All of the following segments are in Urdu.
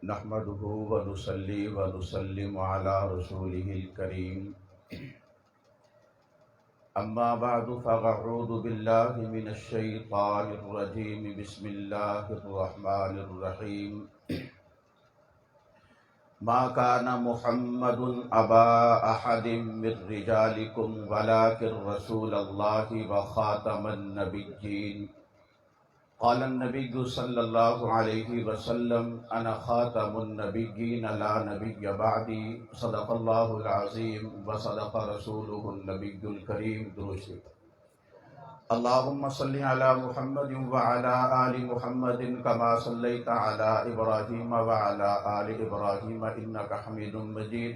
نحمده ونصلي ونسلم على رسوله الكريم أما بعد فأعوذ بالله من الشيطان الرجيم بسم الله الرحمن الرحيم ما كان محمد أبا أحد من رجالكم ولكن رسول الله وخاتم النبيين قال النبي صلى الله عليه وسلم أنا خاتم النبيين لا نبي بعدي صدق الله العظيم وصدق رسوله النبي الكريم درود اللهم صل على محمد وعلى آل محمد كما صليت على إبراهيم وعلى آل إبراهيم إنك حميد مجيد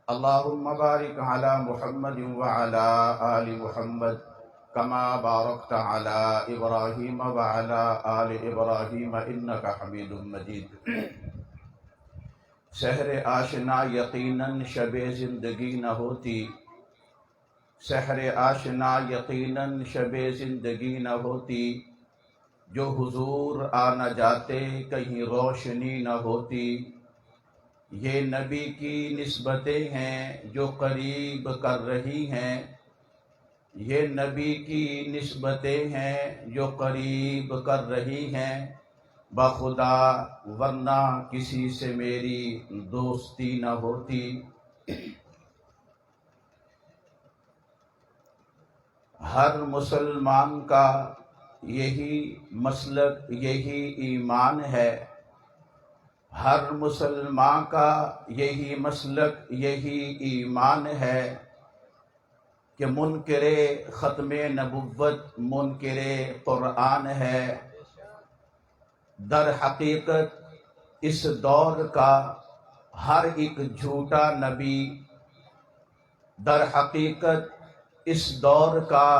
اللهم بارك على محمد وعلى آل محمد كما باركت على إبراهيم وعلى آل إبراهيم إنك حميد مجيد سحر آشنا یقیناً شب زندگی نہ ہوتی، سحر آشنا یقیناً شب زندگی نہ ہوتی، جو حضور آ نہ جاتے کہیں روشنی نہ ہوتی۔ یہ نبی کی نسبتیں ہیں جو قریب کر رہی ہیں، یہ نبی کی نسبتیں ہیں جو قریب کر رہی ہیں، بخدا ورنہ کسی سے میری دوستی نہ ہوتی۔ ہر مسلمان کا یہی مسلک یہی ایمان ہے، ہر مسلمان کا یہی مسلک یہی ایمان ہے کہ منکر ختم نبوت منکر قرآن ہے۔ در حقیقت اس دور کا ہر ایک جھوٹا نبی، در حقیقت اس دور کا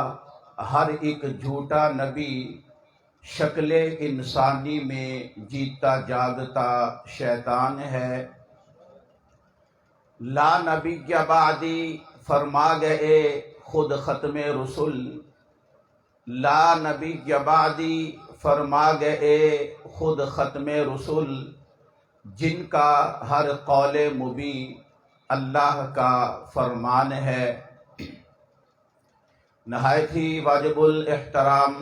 ہر ایک جھوٹا نبی شکل انسانی میں جیتا جاگتا شیطان ہے۔ لا نبی بعدی فرما گئے خود ختم رسول، لا نبی بعدی فرما گئے خود ختم رسول، جن کا ہر قول مبین اللہ کا فرمان ہے۔ نہایت ہی واجب الاحترام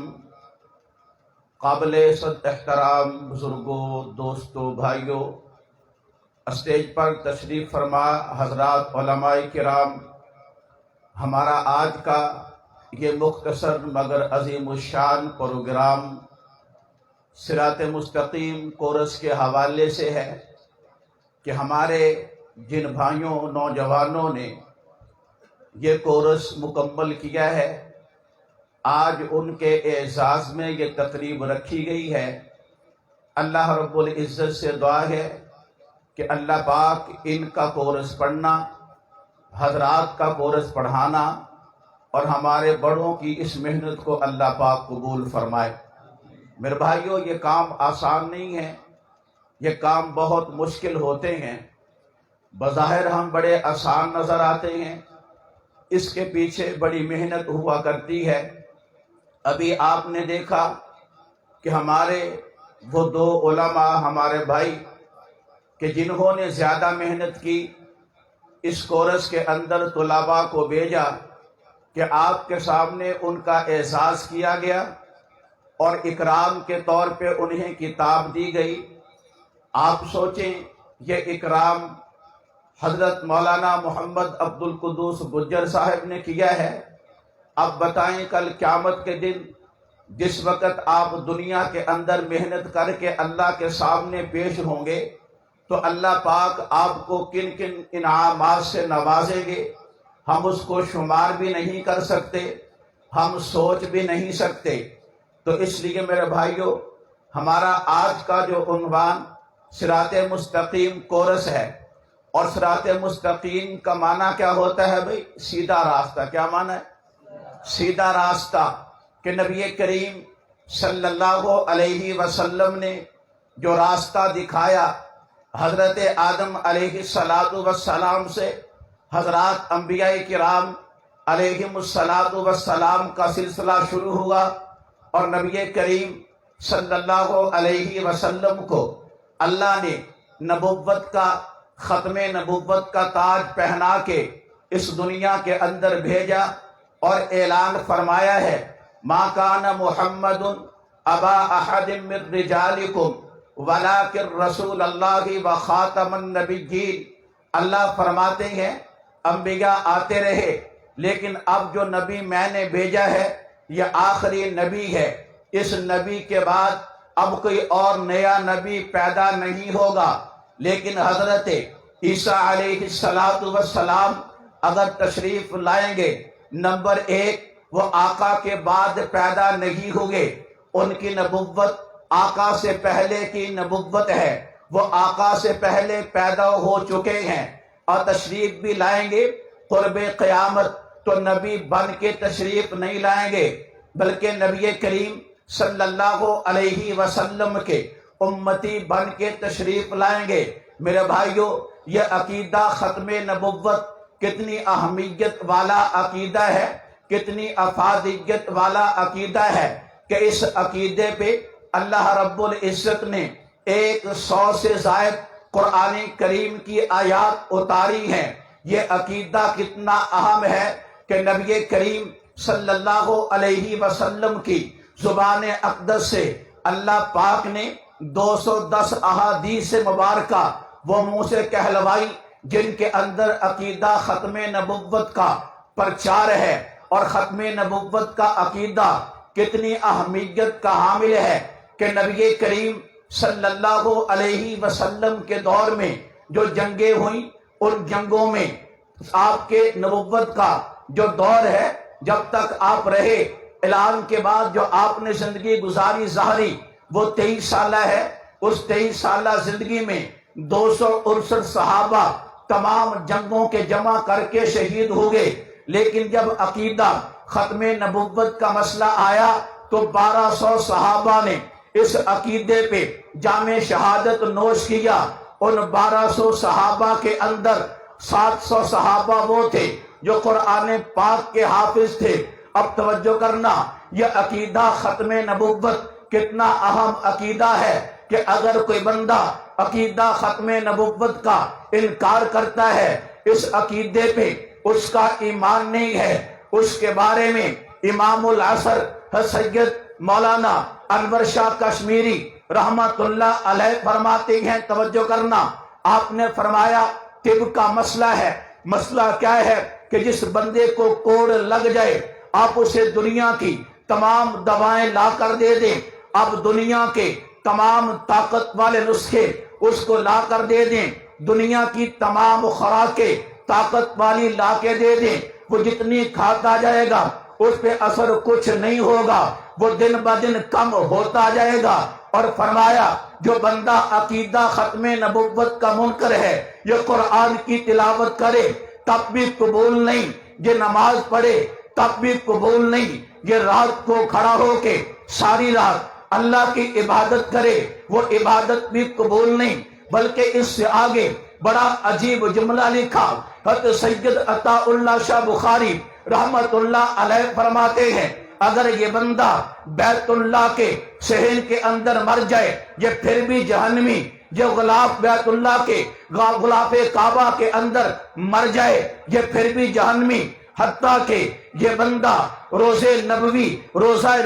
قابل صد احترام بزرگوں، دوستوں، بھائیوں، اسٹیج پر تشریف فرما حضرات علماء کرام، ہمارا آج کا یہ مختصر مگر عظیم الشان پروگرام صراط مستقیم کورس کے حوالے سے ہے کہ ہمارے جن بھائیوں نوجوانوں نے یہ کورس مکمل کیا ہے، آج ان کے اعزاز میں یہ تقریب رکھی گئی ہے۔ اللہ رب العزت سے دعا ہے کہ اللہ پاک ان کا کورس پڑھنا، حضرات کا کورس پڑھانا اور ہمارے بڑوں کی اس محنت کو اللہ پاک قبول فرمائے۔ میرے بھائیوں، یہ کام آسان نہیں ہے، یہ کام بہت مشکل ہوتے ہیں۔ بظاہر ہم بڑے آسان نظر آتے ہیں، اس کے پیچھے بڑی محنت ہوا کرتی ہے۔ ابھی آپ نے دیکھا کہ ہمارے وہ دو علماء ہمارے بھائی کہ جنہوں نے زیادہ محنت کی، اس کورس کے اندر طلباء کو بھیجا کہ آپ کے سامنے ان کا اعزاز کیا گیا اور اکرام کے طور پہ انہیں کتاب دی گئی۔ آپ سوچیں، یہ اکرام حضرت مولانا محمد عبد القدوس گجر صاحب نے کیا ہے۔ اب بتائیں کل قیامت کے دن جس وقت آپ دنیا کے اندر محنت کر کے اللہ کے سامنے پیش ہوں گے تو اللہ پاک آپ کو کن کن انعامات سے نوازیں گے، ہم اس کو شمار بھی نہیں کر سکتے، ہم سوچ بھی نہیں سکتے۔ تو اس لیے میرے بھائیوں، ہمارا آج کا جو عنوان صراط مستقیم کورس ہے، اور صراط مستقیم کا معنی کیا ہوتا ہے بھائی؟ سیدھا راستہ۔ کیا معنی ہے؟ سیدھا راستہ، کہ نبی کریم صلی اللہ علیہ وسلم نے جو راستہ دکھایا، حضرت آدم علیہ السلام سے حضرات انبیاء کرام علیہم السلام کا سلسلہ شروع ہوا، اور نبی کریم صلی اللہ علیہ وسلم کو اللہ نے نبوت کا ختم نبوت کا تاج پہنا کے اس دنیا کے اندر بھیجا اور اعلان فرمایا ہے ما کان محمد ابا احد من رجالکم ولکن رسول اللہ و خاتم النبیین۔ اللہ فرماتے ہیں انبیاء آتے رہے لیکن اب جو نبی میں نے بھیجا ہے یہ آخری نبی ہے، اس نبی کے بعد اب کوئی اور نیا نبی پیدا نہیں ہوگا۔ لیکن حضرت عیسیٰ علیہ السلام اگر تشریف لائیں گے، نمبر ایک وہ آقا کے بعد پیدا نہیں ہوئے، ان کی نبوت آقا سے پہلے کی نبوت ہے، وہ آقا سے پہلے پیدا ہو چکے ہیں اور تشریف بھی لائیں گے۔ قرب قیامت تو نبی بن کے تشریف نہیں لائیں گے بلکہ نبی کریم صلی اللہ علیہ وسلم کے امتی بن کے تشریف لائیں گے۔ میرے بھائیو، یہ عقیدہ ختم نبوت کتنی اہمیت والا عقیدہ ہے، کتنی افادیت والا عقیدہ ہے کہ اس عقیدے پہ اللہ رب العزت نے 100 سے زائد قرآن کریم کی آیات اتاری ہیں۔ یہ عقیدہ کتنا اہم ہے کہ نبی کریم صلی اللہ علیہ وسلم کی زبان اقدس سے اللہ پاک نے 210 احادیث مبارکہ وہ منہ سے کہلوائی جن کے اندر عقیدہ ختم نبوت کا پرچار ہے، اور ختم نبوت کا عقیدہ کتنی اہمیت کا حامل ہے کہ نبی کریم صلی اللہ علیہ وسلم کے دور میں جو جنگیں ہوئیں، ان جنگوں میں آپ کے نبوت کا جو دور ہے، جب تک آپ رہے، اعلان کے بعد جو آپ نے زندگی گزاری ظاہری وہ 23 سالہ ہے، اس 23 سالہ زندگی میں 268 صحابہ تمام جنگوں کے جمع کر کے شہید ہو گئے۔ لیکن جب عقیدہ ختم نبوت کا مسئلہ آیا تو 1200 صحابہ نے اس عقیدے پہ جام شہادت نوش کیا۔ ان 1200 صحابہ کے اندر 700 صحابہ وہ تھے جو قرآن پاک کے حافظ تھے۔ اب توجہ کرنا، یہ عقیدہ ختم نبوت کتنا اہم عقیدہ ہے کہ اگر کوئی بندہ عقیدہ ختم نبوت کا انکار کرتا ہے، اس عقیدے پہ اس کا ایمان نہیں ہے، اس کے بارے میں امام العصر سید مولانا انور شاہ کشمیری رحمت اللہ علیہ فرماتے ہیں، توجہ کرنا، آپ نے فرمایا طب کا مسئلہ ہے۔ مسئلہ کیا ہے کہ جس بندے کو کوڑ لگ جائے آپ اسے دنیا کی تمام دوائیں لا کر دے دیں، اب دنیا کے تمام طاقت والے نسخے اس کو لا کر دے دیں، دنیا کی تمام خوراکیں طاقت والی لا کے دے دیں، وہ جتنی کھاتا جائے گا اس پہ اثر کچھ نہیں ہوگا، وہ دن بدن کم ہوتا جائے گا۔ اور فرمایا جو بندہ عقیدہ ختم نبوت کا منکر ہے، یہ قرآن کی تلاوت کرے تب بھی قبول نہیں، یہ نماز پڑھے تب بھی قبول نہیں، یہ رات کو کھڑا ہو کے ساری رات اللہ کی عبادت کرے وہ عبادت بھی قبول نہیں۔ بلکہ اس سے آگے بڑا عجیب جملہ لکھا، حضرت سید عطا اللہ شاہ بخاری رحمت اللہ علیہ فرماتے ہیں اگر یہ بندہ بیت اللہ کے صحن کے اندر مر جائے یہ پھر بھی جہنمی، یہ غلاف بیت اللہ کے غلاف کعبہ کے اندر مر جائے یہ پھر بھی جہنمی، حتیٰ کہ یہ بندہ روزہ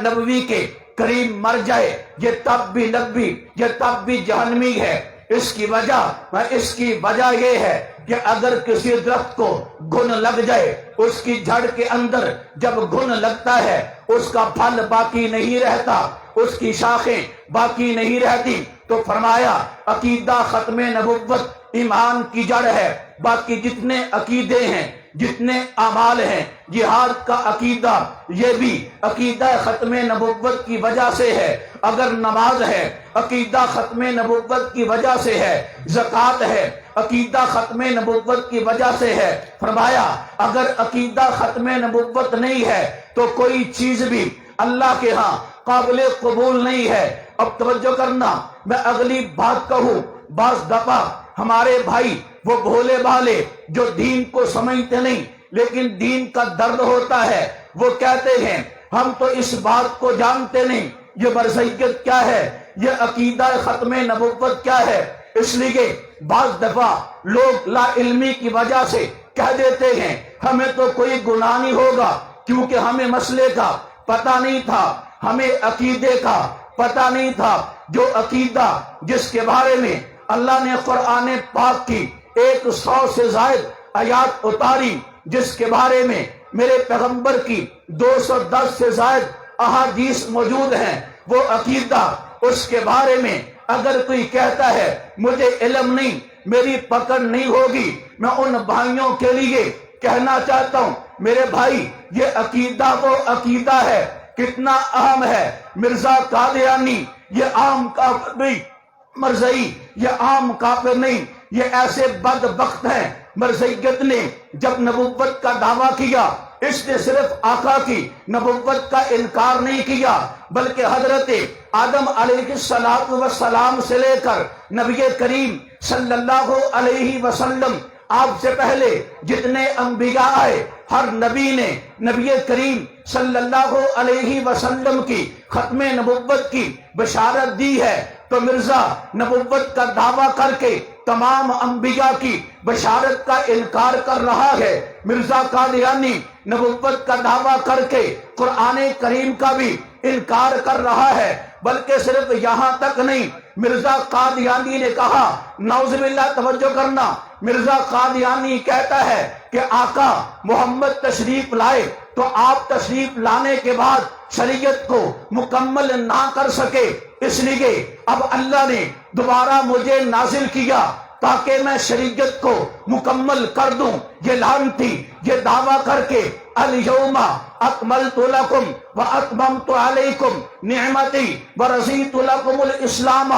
نبوی کے قریب مر جائے یہ تب بھی جہنمی ہے۔ اس کی وجہ یہ ہے کہ اگر کسی درخت کو گھن لگ جائے، اس کی جڑ کے اندر جب گھن لگتا ہے اس کا پھل باقی نہیں رہتا، اس کی شاخیں باقی نہیں رہتی۔ تو فرمایا عقیدہ ختم نبوت ایمان کی جڑ ہے، باقی جتنے عقیدے ہیں، جتنے اعمال ہیں، جہاد کا عقیدہ یہ بھی عقیدہ ختم نبوت کی وجہ سے ہے۔ اگر نماز ہے عقیدہ ختم نبوت کی وجہ سے ہے، زکوٰۃ ہے عقیدہ ختم نبوت کی وجہ سے ہے۔ فرمایا اگر عقیدہ ختم نبوت نہیں ہے تو کوئی چیز بھی اللہ کے ہاں قابل قبول نہیں ہے۔ اب توجہ کرنا، میں اگلی بات کہوں، بعض دفعہ ہمارے بھائی وہ بھولے بھالے جو دین کو سمجھتے نہیں لیکن دین کا درد ہوتا ہے، وہ کہتے ہیں ہم تو اس بات کو جانتے نہیں یہ مرضیت کیا ہے، یہ عقیدہ ختم نبوت کیا ہے۔ اس لیے بعض دفعہ لوگ لا علمی کی وجہ سے کہہ دیتے ہیں ہمیں تو کوئی گناہ نہیں ہوگا کیونکہ ہمیں مسئلے کا پتہ نہیں تھا، ہمیں عقیدے کا پتہ نہیں تھا۔ جو عقیدہ جس کے بارے میں اللہ نے قرآن پاک کی 100 سے زائد آیات اتاری، جس کے بارے میں میرے پیغمبر کی 210 سے زائد احادیث موجود ہیں، وہ عقیدہ اس کے بارے میں اگر کوئی کہتا ہے مجھے علم نہیں، میری پکڑ نہیں ہوگی، میں ان بھائیوں کے لیے کہنا چاہتا ہوں میرے بھائی یہ عقیدہ وہ عقیدہ ہے، کتنا اہم ہے۔ مرزا قادیانی یہ عام کافر نہیں، مرزائی یہ عام کافر نہیں، یہ ایسے بدبخت ہیں۔ مرزائیت نے جب نبوت کا دعویٰ کیا، اس نے صرف آقا کی نبوت کا انکار نہیں کیا بلکہ حضرت آدم علیہ السلام سے لے کر نبی کریم صلی اللہ علیہ وسلم آپ سے پہلے جتنے انبیاء آئے، ہر نبی نے نبی کریم صلی اللہ علیہ وسلم کی ختم نبوت کی بشارت دی ہے۔ تو مرزا نبوت کا دعویٰ کر کے تمام انبیاء کی بشارت کا انکار کر رہا ہے۔ مرزا قادیانی نبوت کا دعویٰ کر کے قرآن کریم کا بھی انکار کر رہا ہے، بلکہ صرف یہاں تک نہیں، مرزا قادیانی نے کہا، نعوذ باللہ توجہ کرنا، مرزا قادیانی کہتا ہے کہ آقا محمد تشریف لائے تو آپ تشریف لانے کے بعد شریعت کو مکمل نہ کر سکے، اس لیے اب اللہ نے دوبارہ مجھے نازل کیا تاکہ میں شریعت کو مکمل کر دوں۔ یہ لعنتی یہ دعویٰ کر کے الیوم اکملت لکم واتممت علیکم نعمتی ورضیت لکم الاسلام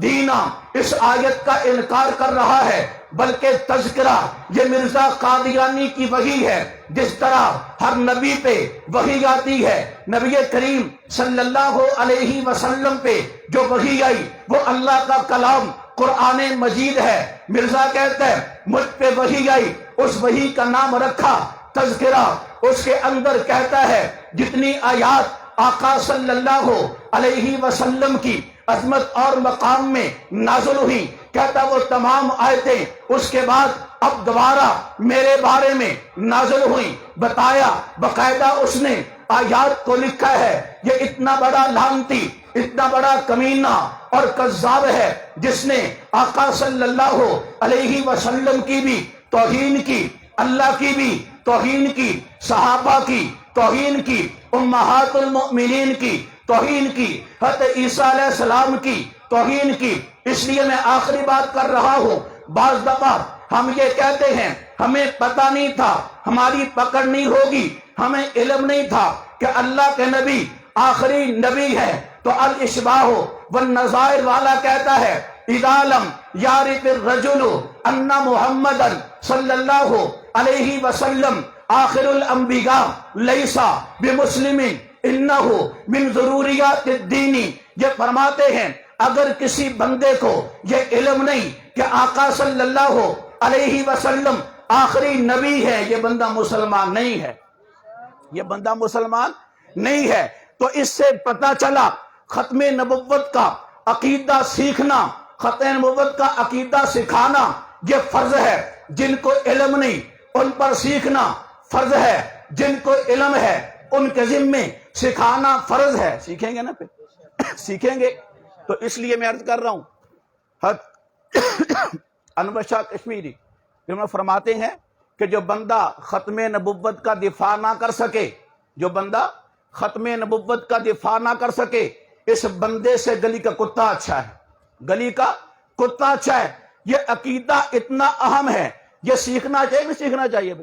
دینا، اس آیت کا انکار کر رہا ہے، بلکہ تذکرہ یہ مرزا قادیانی کی وحی ہے۔ جس طرح ہر نبی پہ وحی آتی ہے، نبی کریم صلی اللہ علیہ وسلم پہ جو وحی آئی وہ اللہ کا کلام قرآن مجید ہے۔ مرزا کہتا ہے مجھ پہ وحی آئی، اس وحی کا نام رکھا تذکرہ، اس کے اندر کہتا ہے جتنی آیات آقا صلی اللہ علیہ وسلم کی عظمت اور مقام میں نازل ہوئی، کہتا وہ تمام آیتیں اس کے بعد اب دوبارہ میرے بارے میں نازل ہوئی، بتایا باقاعدہ اس نے آیات کو لکھا ہے۔ یہ اتنا بڑا لعنتی، اتنا بڑا کمینہ اور کذاب ہے جس نے آقا صلی اللہ علیہ وسلم کی بھی توہین کی، اللہ کی بھی توہین کی، صحابہ کی توہین کی، امہات المؤمنین کی توہین کی، حضرت عیسیٰ علیہ السلام کی توہین کی۔ اس لیے میں آخری بات کر رہا ہوں، بعض دفعہ ہم یہ کہتے ہیں ہمیں پتہ نہیں تھا، ہماری پکڑ نہیں ہوگی، ہمیں علم نہیں تھا کہ اللہ کے نبی آخری نبی ہے۔ تو الاشباہ والنظائر والا کہتا ہے اذا لم یعرف الرجل ان محمدا صلی اللہ علیہ وسلم آخر الانبیاء لیس بمسلم انہ من ضروریات الدین۔ یہ فرماتے ہیں اگر کسی بندے کو یہ علم نہیں کہ آقا صلی اللہ علیہ وسلم آخری نبی ہے، یہ بندہ مسلمان نہیں ہے، یہ بندہ مسلمان نہیں ہے۔ تو اس سے پتہ چلا ختم نبوت کا عقیدہ سیکھنا، ختم نبوت کا عقیدہ سکھانا یہ فرض ہے۔ جن کو علم نہیں ان پر سیکھنا فرض ہے، جن کو علم ہے ان کے ذمے سکھانا فرض ہے۔ سیکھیں گے نا پھر سیکھیں گے۔ تو اس لیے میں عرض کر رہا ہوں، انور شاہ کشمیری انہوں فرماتے ہیں کہ جو بندہ ختم نبوت کا دفاع نہ کر سکے، جو بندہ ختم نبوت کا دفاع نہ کر سکے، اس بندے سے گلی کا کتا اچھا ہے، گلی کا کتا اچھا ہے۔ یہ عقیدہ اتنا اہم ہے، یہ سیکھنا چاہیے نہیں سیکھنا چاہیے؟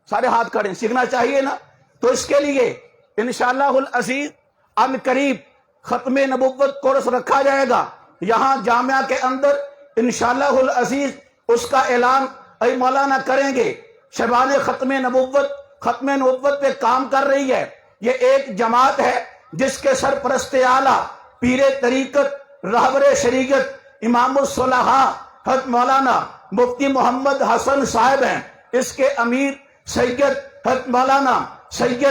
سارے ہاتھ کھڑے ہیں، سیکھنا چاہیے نا۔ تو اس کے لیے انشاءاللہ العزیز ان قریب ختم نبوت کورس رکھا جائے گا یہاں جامعہ کے اندر، انشاءاللہ العزیز اس کا اعلان اے مولانا کریں گے۔ شبان ختم نبوت پہ کام کر رہی ہے، یہ ایک جماعت ہے جس کے سرپرست اعلیٰ پیر طریقت رہبر شریعت امام الصلحاء حضرت مولانا مفتی محمد حسن صاحب ہیں، اس کے امیر سید حضرت مولانا سید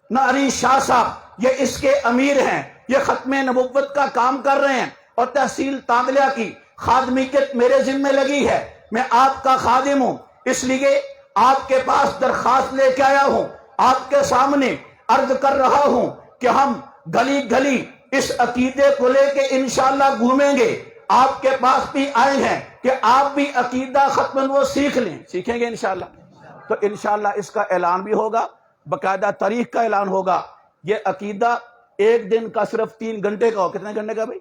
ناری شاہ صاحب یہ اس کے امیر ہیں، یہ ختم نبوت کا کام کر رہے ہیں۔ اور تحصیل تانگلیا کی خادمیت میرے ذمہ لگی ہے. میں آپ کا خادم ہوں، اس لیے آپ کے پاس درخواست لے کے آیا ہوں، آپ کے سامنے عرض کر رہا ہوں کہ ہم گلی گلی اس عقیدے کو لے کے انشاءاللہ گھومیں گے. آپ کے پاس بھی آئے ہیں کہ آپ بھی عقیدہ ختم وہ سیکھ لیں. سیکھیں گے انشاءاللہ. تو انشاءاللہ اس کا اعلان بھی ہوگا، باقاعدہ تاریخ کا اعلان ہوگا. یہ عقیدہ ایک دن کا صرف 3 گھنٹے کا ہو. کتنے گھنٹے کا بھائی؟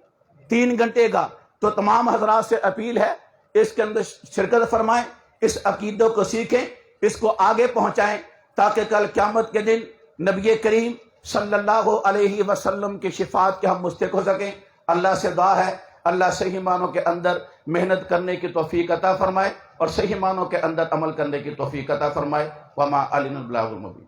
3 گھنٹے کا. تو تمام حضرات سے اپیل ہے اس کے اندر شرکت فرمائیں، اس عقیدے کو سیکھیں، اس کو آگے پہنچائیں، تاکہ کل قیامت کے دن نبی کریم صلی اللہ علیہ وسلم کی شفاعت کے ہم مستحق ہو سکیں. اللہ سے دعا ہے اللہ صحیح معنوں کے اندر محنت کرنے کی توفیق عطا فرمائے اور صحیح معنوں کے اندر عمل کرنے کی توفیق عطا فرمائے. وما علینا البلاغ المبین.